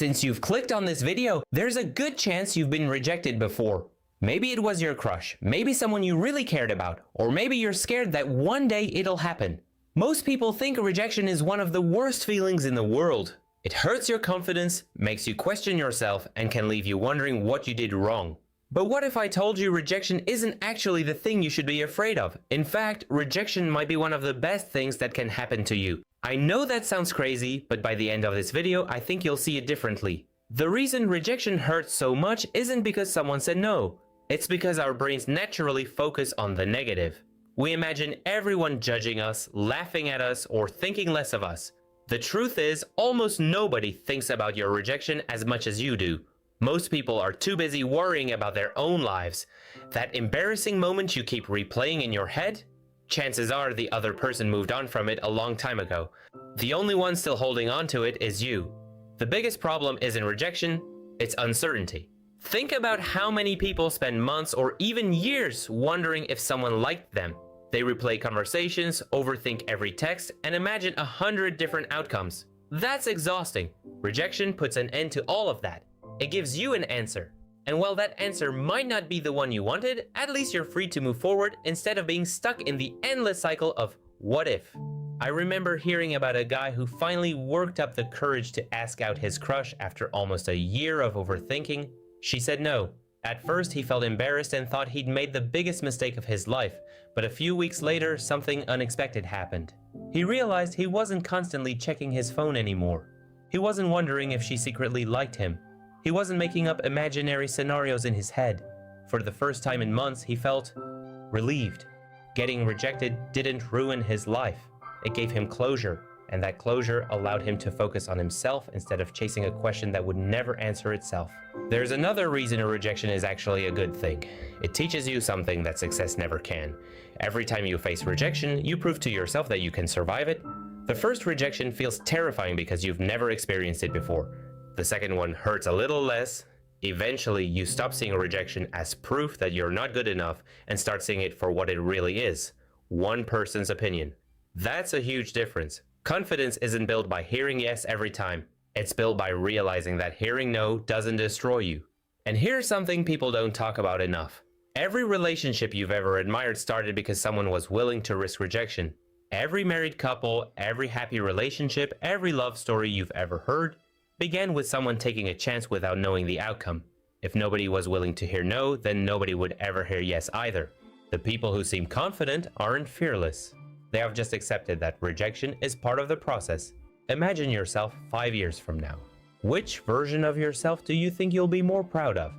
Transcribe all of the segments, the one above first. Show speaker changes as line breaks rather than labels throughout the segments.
Since you've clicked on this video, there's a good chance you've been rejected before. Maybe it was your crush, maybe someone you really cared about, or maybe you're scared that one day it'll happen. Most people think rejection is one of the worst feelings in the world. It hurts your confidence, makes you question yourself, and can leave you wondering what you did wrong. But what if I told you rejection isn't actually the thing you should be afraid of? In fact, rejection might be one of the best things that can happen to you. I know that sounds crazy, but by the end of this video, I think you'll see it differently. The reason rejection hurts so much isn't because someone said no. It's because our brains naturally focus on the negative. We imagine everyone judging us, laughing at us, or thinking less of us. The truth is, almost nobody thinks about your rejection as much as you do. Most people are too busy worrying about their own lives. That embarrassing moment you keep replaying in your head? Chances are the other person moved on from it a long time ago. The only one still holding on to it is you. The biggest problem isn't rejection, it's uncertainty. Think about how many people spend months or even years wondering if someone liked them. They replay conversations, overthink every text, and imagine 100 different outcomes. That's exhausting. Rejection puts an end to all of that. It gives you an answer. And while that answer might not be the one you wanted, at least you're free to move forward instead of being stuck in the endless cycle of what if. I remember hearing about a guy who finally worked up the courage to ask out his crush after almost a year of overthinking. She said no. At first, he felt embarrassed and thought he'd made the biggest mistake of his life, but a few weeks later, something unexpected happened. He realized he wasn't constantly checking his phone anymore. He wasn't wondering if she secretly liked him. He wasn't making up imaginary scenarios in his head. For the first time in months, he felt relieved. Getting rejected didn't ruin his life. It gave him closure, and that closure allowed him to focus on himself instead of chasing a question that would never answer itself. There's another reason a rejection is actually a good thing. It teaches you something that success never can. Every time you face rejection, you prove to yourself that you can survive it. The first rejection feels terrifying because you've never experienced it before. The second one hurts a little less. Eventually, you stop seeing rejection as proof that you're not good enough and start seeing it for what it really is: one person's opinion. That's a huge difference. Confidence isn't built by hearing yes every time. It's built by realizing that hearing no doesn't destroy you. And here's something people don't talk about enough. Every relationship you've ever admired started because someone was willing to risk rejection. Every married couple, every happy relationship, every love story you've ever heard began with someone taking a chance without knowing the outcome. If nobody was willing to hear no, then nobody would ever hear yes either. The people who seem confident aren't fearless. They have just accepted that rejection is part of the process. Imagine yourself 5 years from now. Which version of yourself do you think you'll be more proud of?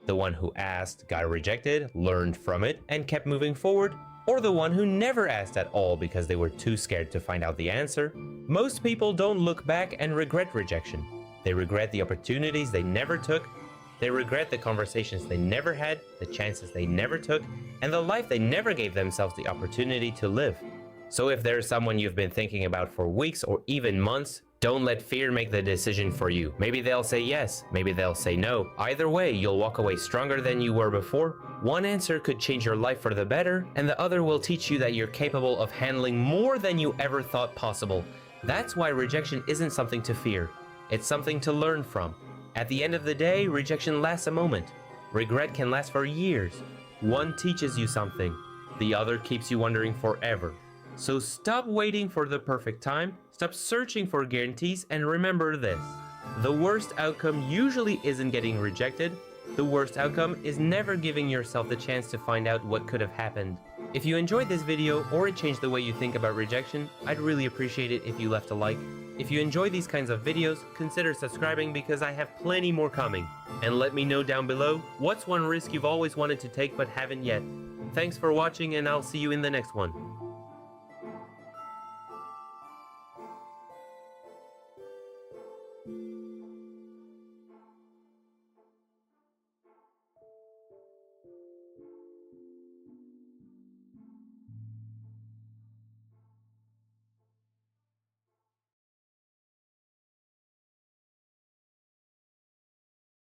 The one who asked, got rejected, learned from it, and kept moving forward? Or the one who never asked at all because they were too scared to find out the answer? Most people don't look back and regret rejection. They regret the opportunities they never took. They regret the conversations they never had, the chances they never took, and the life they never gave themselves the opportunity to live. So if there's someone you've been thinking about for weeks or even months, don't let fear make the decision for you. Maybe they'll say yes, maybe they'll say no. Either way, you'll walk away stronger than you were before. One answer could change your life for the better, and the other will teach you that you're capable of handling more than you ever thought possible. That's why rejection isn't something to fear. It's something to learn from. At the end of the day, rejection lasts a moment. Regret can last for years. One teaches you something. The other keeps you wondering forever. So stop waiting for the perfect time, stop searching for guarantees, and remember this: the worst outcome usually isn't getting rejected. The worst outcome is never giving yourself the chance to find out what could have happened. If you enjoyed this video or it changed the way you think about rejection, I'd really appreciate it if you left a like. If you enjoy these kinds of videos, consider subscribing because I have plenty more coming. And let me know down below, what's one risk you've always wanted to take but haven't yet? Thanks for watching, and I'll see you in the next one.